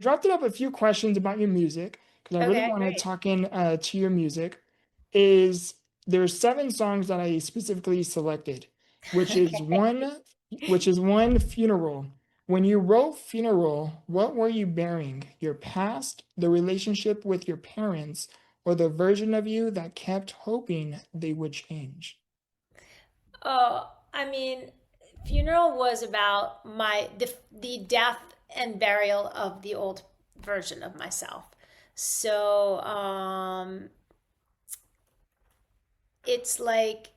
drafted up a few questions about your music because I really Okay, want to great. talk in to your music. Is there's 7 songs that I specifically selected, which is Okay. one funeral. When you wrote funeral, what were you bearing? Your past, the relationship with your parents, or the version of you that kept hoping they would change? Oh, I mean, funeral was about the death and burial of the old version of myself. So, it's like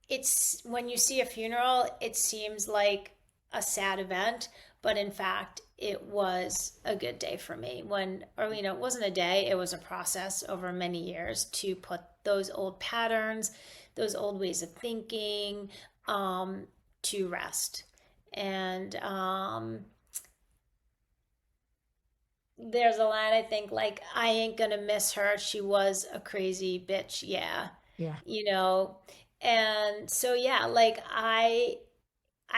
it's when you see a funeral, it seems like a sad event, but in fact, it was a good day for me. Or it wasn't a day, it was a process over many years to put those old patterns, those old ways of thinking, to rest. And there's a line I think like, I ain't gonna miss her. She was a crazy bitch. Yeah. Yeah. You know, and so yeah, like I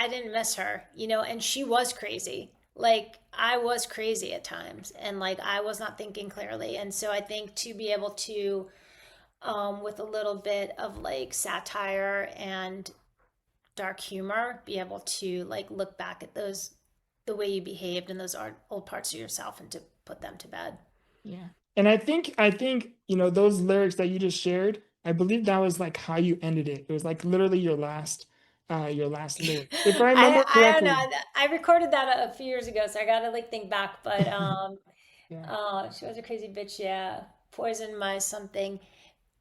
didn't miss her, and she was crazy. Like I was crazy at times and like I was not thinking clearly. And so I think to be able to with a little bit of like satire and dark humor, be able to like look back at those the way you behaved and those old parts of yourself and to put them to bed. Yeah. And I think, those lyrics that you just shared, I believe that was like how you ended it. It was like literally your last lyric. If I remember I don't correctly. know. I recorded that a few years ago, so I gotta like think back. But Yeah. she was a crazy bitch. Yeah, poisoned my something.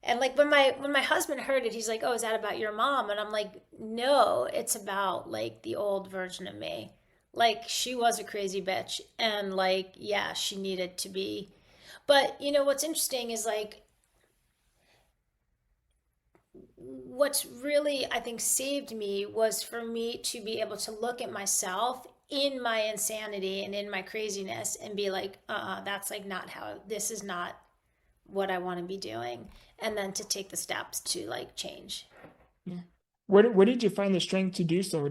And like when my husband heard it, he's like, "Oh, is that about your mom?" And I'm like, "No, it's about like the old version of me. Like she was a crazy bitch, and like yeah, she needed to be." But what's interesting is like what's really I think saved me was for me to be able to look at myself in my insanity and in my craziness and be like, that's like not how this is not what I want to be doing, and then to take the steps to like change. Yeah. Where did you find the strength to do so? Or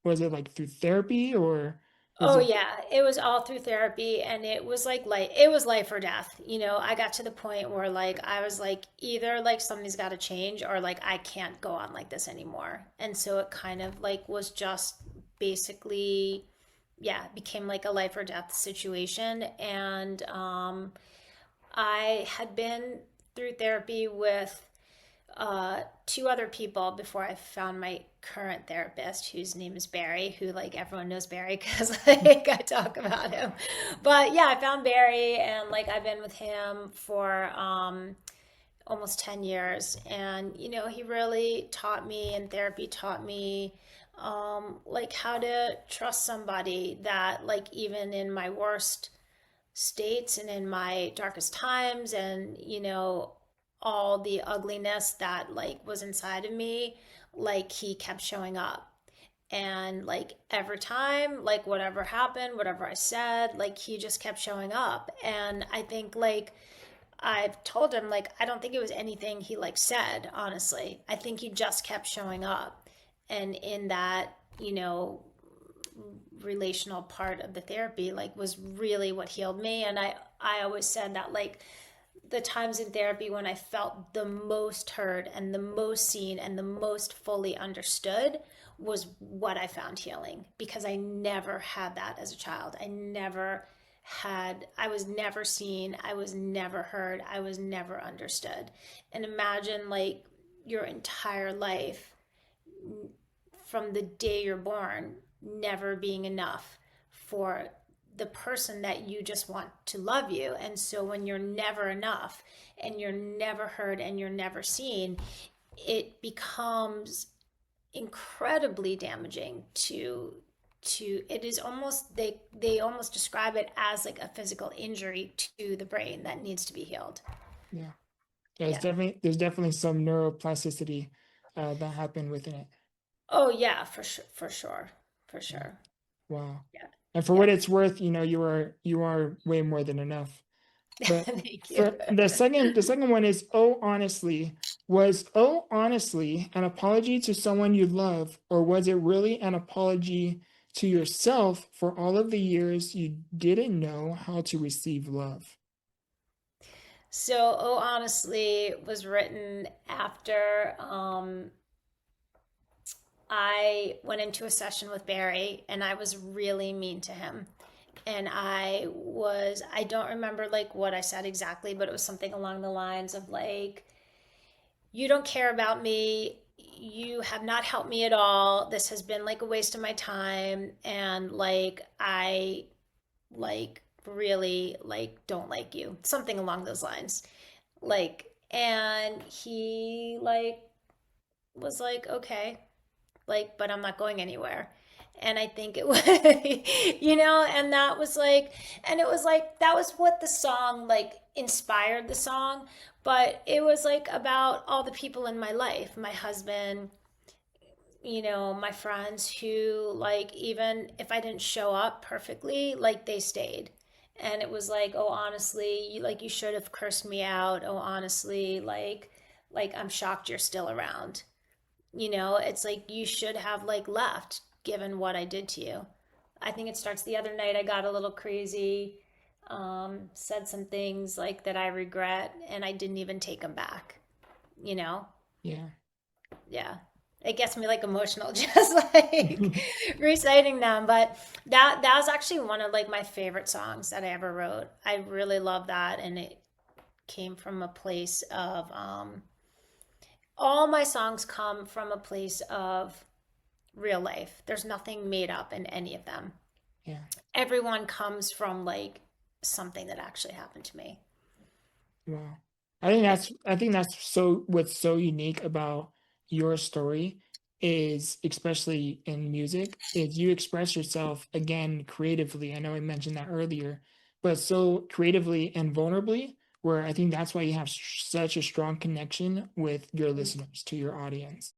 was it like through therapy or was Oh it? yeah, it was all through therapy and it was life or death. I got to the point where like I was like either like something's got to change or like I can't go on like this anymore. And so it kind of like was just basically yeah, it became like a life or death situation and I had been through therapy with two other people before I found my current therapist, whose name is Barry, who like everyone knows Barry because like I talk about him. But yeah, I found Barry and like I've been with him for almost 10 years. And he really taught me, and therapy taught me like how to trust somebody that like even in my worst states and in my darkest times and all the ugliness that like was inside of me, like he kept showing up. And like every time, like whatever happened, whatever I said, like he just kept showing up. And I think like I've told him like I don't think it was anything he like said, honestly. I think he just kept showing up. And in that, relational part of the therapy like was really what healed me. And I always said that like the times in therapy when I felt the most heard and the most seen and the most fully understood was what I found healing, because I never had that as a child. I was never seen, I was never heard, I was never understood. And imagine like your entire life from the day you're born never being enough for the person that you just want to love you. And so when you're never enough and you're never heard and you're never seen, it becomes incredibly damaging to it is almost they almost describe it as like a physical injury to the brain that needs to be healed. Yeah. Yeah, Yeah. there's definitely some neuroplasticity that happened within it. Oh yeah, for sure, for sure, for Yeah. sure. Wow. Yeah. And for Yeah. what it's worth, you are way more than enough. But Thank you. for the second one is, oh honestly, was oh honestly an apology to someone you love, or was it really an apology to yourself for all of the years you didn't know how to receive love? So, oh, honestly, was written after I went into a session with Barry and I was really mean to him. And I don't remember like what I said exactly, but it was something along the lines of like, you don't care about me. You have not helped me at all. This has been like a waste of my time. And like, I like really like don't like you. Something along those lines. Like, and he like was like, okay, like, but I'm not going anywhere. And I think it was, and that was like, and it was like, that was what the song like inspired the song. But it was like about all the people in my life, my husband, my friends who, like, even if I didn't show up perfectly, like, they stayed. And it was like, oh, honestly, you should have cursed me out. Oh, honestly, I'm shocked you're still around. It's like you should have like left given what I did to you. I think it starts the other night. I got a little crazy, said some things like that I regret, and I didn't even take them back. You know? Yeah. Yeah. It gets me like emotional just like reciting them. But that was actually one of like my favorite songs that I ever wrote. I really love that, and it came from a place of all my songs come from a place of real life. There's nothing made up in any of them. Yeah. Everyone comes from like something that actually happened to me. Wow. I think that's so what's so unique about your story is, especially in music, is you express yourself again creatively. I know I mentioned that earlier, but so creatively and vulnerably, where I think that's why you have such a strong connection with your listeners, to your audience.